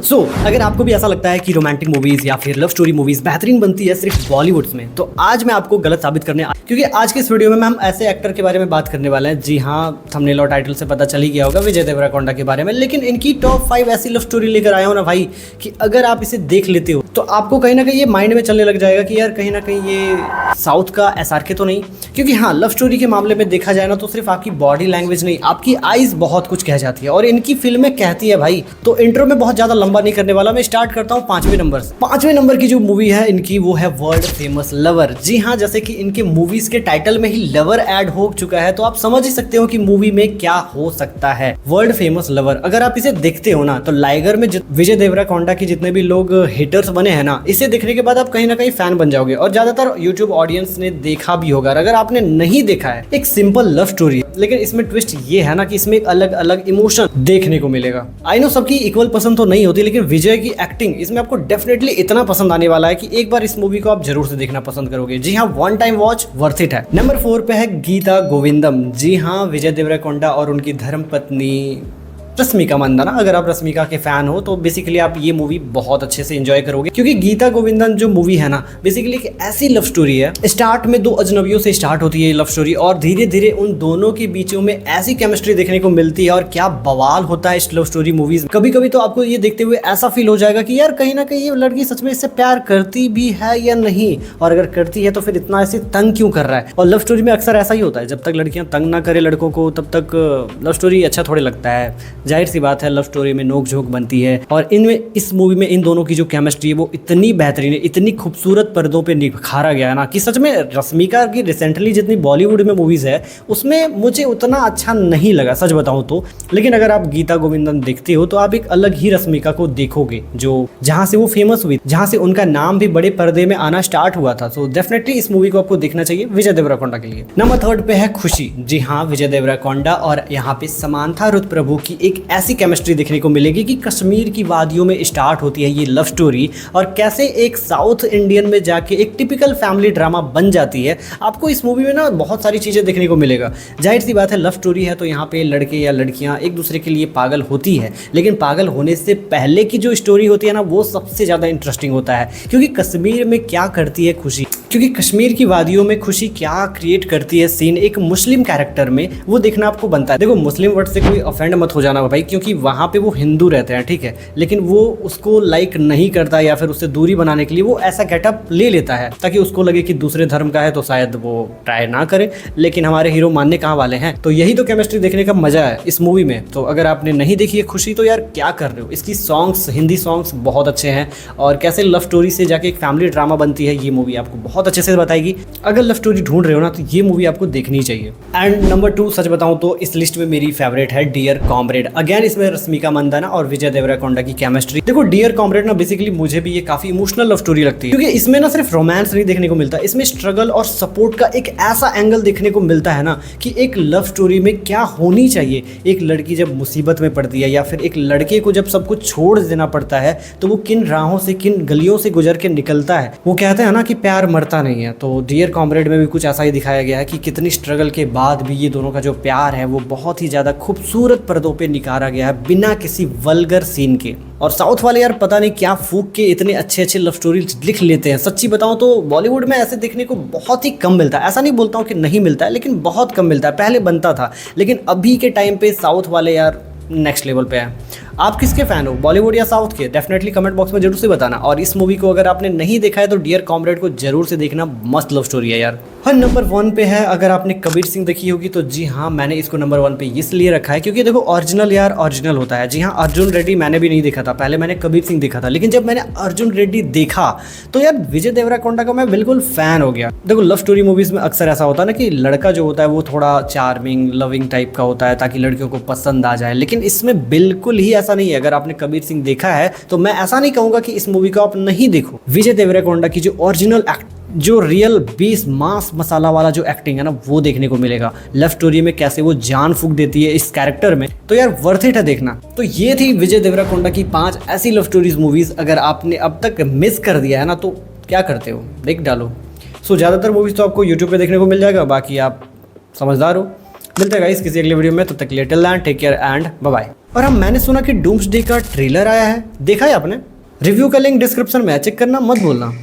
अगर आपको भी ऐसा लगता है कि रोमांटिक मूवीज या फिर लव स्टोरी मूवीज बेहतरीन बनती है सिर्फ बॉलीवुड में, तो आज मैं आपको गलत साबित करने क्योंकि आज के इस वीडियो में हम ऐसे एक्टर के बारे में बात करने वाले हैं। जी हाँ, थंबनेल और टाइटल से पता चल ही गया होगा, विजय देवरकोंडा के बारे में। लेकिन इनकी टॉप 5 ऐसी लव स्टोरी लेकर आया हूं ना भाई कि अगर आप इसे देख लेते हो तो आपको कहीं ना कहीं ये माइंड में चलने लग जाएगा कि यार कहीं ना कहीं ये साउथ का SRK तो नहीं। क्योंकि हाँ, लव स्टोरी के मामले में देखा जाए ना तो सिर्फ आपकी बॉडी लैंग्वेज नहीं, आपकी आईज बहुत कुछ कह जाती है और इनकी फिल्में कहती है भाई। तो इंट्रो में बहुत ज्यादा लंबा नहीं करने वाला, मैं स्टार्ट करता हूँ 5वें नंबर से। 5वें नंबर की जो मूवी है इनकी वो है वर्ल्ड फेमस लवर। जी हाँ, जैसे कि इनके मूवीज के टाइटल में ही लवर ऐड हो चुका है तो आप समझ ही सकते हो कि मूवी में क्या हो सकता है। वर्ल्ड फेमस लवर अगर आप इसे देखते हो ना तो लाइगर में विजय देवरकोंडा की जितने भी लोग हिटर्स बने हैं ना, इसे देखने के बाद आप कहीं ना कहीं फैन बन जाओगे। और ज्यादातर यूट्यूब ऑडियंस ने देखा भी होगा। अगर आपने नहीं देखा है, एक सिंपल लव स्टोरी है लेकिन इसमें ट्विस्ट ये है ना कि इसमें एक अलग अलग इमोशन देखने को मिलेगा। आई नो सबकी इक्वल पसंद तो नहीं होती, लेकिन विजय की एक्टिंग इसमें आपको डेफिनेटली इतना पसंद आने वाला है कि एक बार इस मूवी को आप जरूर से देखना पसंद करोगे। जी हाँ, one time watch worth it है। नंबर 4 पे है गीता गोविंदम। जी हाँ, विजय देवरकोंडा और उनकी धर्मपत्नी रश्मिका मंदाना। अगर आप रश्मिका के फैन हो तो बेसिकली आप ये मूवी बहुत अच्छे से एंजॉय करोगे। क्योंकि गीता गोविंदन जो मूवी है ना, बेसिकली एक ऐसी लव स्टोरी है। स्टार्ट में 2 अजनबियों से स्टार्ट होती है ये लव स्टोरी और धीरे धीरे उन दोनों के बीचों में ऐसी केमिस्ट्री देखने को मिलती है और क्या बवाल होता है इस लव स्टोरी मूवीज। कभी कभी तो आपको ये देखते हुए ऐसा फील हो जाएगा कि यार कहीं ना कहीं ये लड़की सच में इससे प्यार करती भी है या नहीं, और अगर करती है तो फिर इतना ऐसे तंग क्यों कर रहा है। और लव स्टोरी में अक्सर ऐसा ही होता है, जब तक लड़कियां तंग ना करे लड़कों को तब तक लव स्टोरी अच्छा थोड़े लगता है। जाहिर सी बात है, लव स्टोरी में नोक झोंक बनती है और इनमें इस मूवी में इन दोनों की जो केमिस्ट्री है वो इतनी बेहतरीन है, इतनी खूबसूरत पर्दों पे निखारा गया है ना कि सच में रश्मिका की रिसेंटली जितनी बॉलीवुड में मूवीज है उसमें मुझे उतना अच्छा नहीं लगा सच बताऊं तो। लेकिन अगर आप गीता गोविंदन देखते हो तो आप एक अलग ही रश्मिका को देखोगे, जो जहां से वो फेमस हुई, जहां से उनका नाम भी बड़े पर्दे में आना स्टार्ट हुआ था। सो डेफिनेटली इस मूवी को आपको देखना चाहिए विजय देवरकोंडा के लिए। नंबर 3 पे है खुशी। जी हाँ, विजय देवरकोंडा और यहाँ पे समांथा रुथ प्रभु की एक ऐसी केमिस्ट्री देखने को मिलेगी कि कश्मीर की वादियों में स्टार्ट होती है ये लव स्टोरी और कैसे एक साउथ इंडियन में जाके एक टिपिकल फैमिली ड्रामा बन जाती है। आपको इस मूवी में ना बहुत सारी चीजें देखने को मिलेगा। जाहिर सी बात है, लव स्टोरी है तो यहाँ पे लड़के या लड़कियां एक दूसरे के लिए पागल होती है, लेकिन पागल होने से पहले की जो स्टोरी होती है ना वो सबसे ज्यादा इंटरेस्टिंग होता है। क्योंकि कश्मीर में क्या करती है खुशी, क्योंकि कश्मीर की वादियों में खुशी क्या क्रिएट करती है सीन एक मुस्लिम कैरेक्टर में, वो देखना आपको बनता है। देखो, मुस्लिम वर्ड से कोई ऑफेंड मत हो जाना भाई, क्योंकि वहाँ पे वो हिंदू रहते हैं, ठीक है, लेकिन वो उसको लाइक नहीं करता या फिर उससे दूरी बनाने के लिए वो ऐसा गेटअप ले लेता है ताकि उसको लगे कि दूसरे धर्म का है तो शायद वो ट्राई ना करे। लेकिन हमारे हीरो मानने कहाँ वाले हैं। तो यही तो केमिस्ट्री देखने का मजा है इस मूवी में। तो अगर आपने नहीं देखी है खुशी तो यार क्या कर रहे हो। इसकी सॉन्ग्स, हिंदी सॉन्ग्स बहुत अच्छे हैं और कैसे लव स्टोरी से जाके एक फैमिली ड्रामा बनती है ये मूवी आपको बहुत अच्छे से बताएगी। अगर लव स्टोरी ढूंढ रहे हो ना तो ये मूवी आपको देखनी चाहिए। एंड नंबर 2 सच बताऊं तो इस लिस्ट में मेरी फेवरेट है डियर कॉमरेड। अगेन इसमें रश्मिका मंदाना और विजय देवरकोंडा की केमिस्ट्री। देखो, डियर कॉमरेड ना बेसिकली मुझे भी ये काफी इमोशनल लव स्टोरी लगती है। क्योंकि इसमें ना सिर्फ रोमांस नहीं देखने को मिलता, इसमें स्ट्रगल और सपोर्ट का एक ऐसा एंगल देखने को मिलता है ना कि एक लव स्टोरी में क्या होनी चाहिए। एक लड़की जब मुसीबत में पड़ती है या फिर एक लड़के को जब सब कुछ छोड़ देना पड़ता है तो वो किन राहों से, किन गलियों से गुजर के निकलता है। वो कहते हैं ना कि प्यार मरता नहीं है। तो डियर कॉमरेड में भी कुछ ऐसा ही दिखाया गया है कि कितनी स्ट्रगल के बाद भी ये दोनों का जो प्यार है वो बहुत ही ज्यादा खूबसूरत पर्दों पे निखारा गया है बिना किसी वल्गर सीन के। और साउथ वाले यार पता नहीं क्या फूक के इतने अच्छे अच्छे लव स्टोरी लिख लेते हैं। सच्ची बताऊं तो बॉलीवुड में ऐसे देखने को बहुत ही कम मिलता है। ऐसा नहीं बोलता हूं कि नहीं मिलता है, लेकिन बहुत कम मिलता है। पहले बनता था, लेकिन अभी के टाइम पे साउथ वाले यार नेक्स्ट लेवल पे है। आप किसके फैन हो, बॉलीवुड या साउथ के? डेफिनेटली कमेंट बॉक्स में जरूर से बताना। और इस मूवी को अगर आपने नहीं देखा है तो डियर कॉमरेड को जरूर से देखना, मस्त लव स्टोरी है यार। हाँ, नंबर 1 पे है। अगर आपने कबीर सिंह देखी होगी तो जी हाँ, मैंने इसको नंबर 1 पे इसलिए रखा है क्योंकि देखो ओरिजिनल यार ओरिजिनल होता है। जी हाँ, अर्जुन रेड्डी मैंने भी नहीं देखा था, पहले मैंने कबीर सिंह देखा था। लेकिन जब मैंने अर्जुन रेड्डी देखा तो यार विजय देवरकोंडा का मैं बिल्कुल फैन हो गया। देखो, लव स्टोरी मूवीज में अक्सर ऐसा होता है ना कि लड़का जो होता है वो थोड़ा चार्मिंग, लविंग टाइप का होता है ताकि लड़कियों को पसंद आ जाए, लेकिन इसमें बिल्कुल ही ऐसा नहीं है। अगर आपने कबीर सिंह देखा है तो मैं ऐसा नहीं कहूंगा कि इस मूवी को आप नहीं देखो। विजय देवरकोंडा की जो ओरिजिनल एक्ट, जो रियल बेस मास मसाला वाला जो एक्टिंग है ना वो देखने को मिलेगा। लव स्टोरी में कैसे वो जान फूंक देती है इस कैरेक्टर में, तो यार वर्थ इट है देखना। तो ये थी विजय देवरकोंडा की 5 ऐसी लव स्टोरीज मूवीज। अगर आपने अब तक मिस कर दिया है ना तो क्या करते हो, देख डालो। सो ज़्यादातर मूवीज तो आपको यूट्यूब पे देखने को मिल जाएगा, बाकी आप समझदार हो। मिलते हैं गाइस किसी अगले वीडियो में, तब तक till then take care and bye bye. और हाँ, मैंने सुना कि डूम्सडे का ट्रेलर आया है, देखा है आपने? रिव्यू का लिंक डिस्क्रिप्शन में है, चेक करना मत भूलना।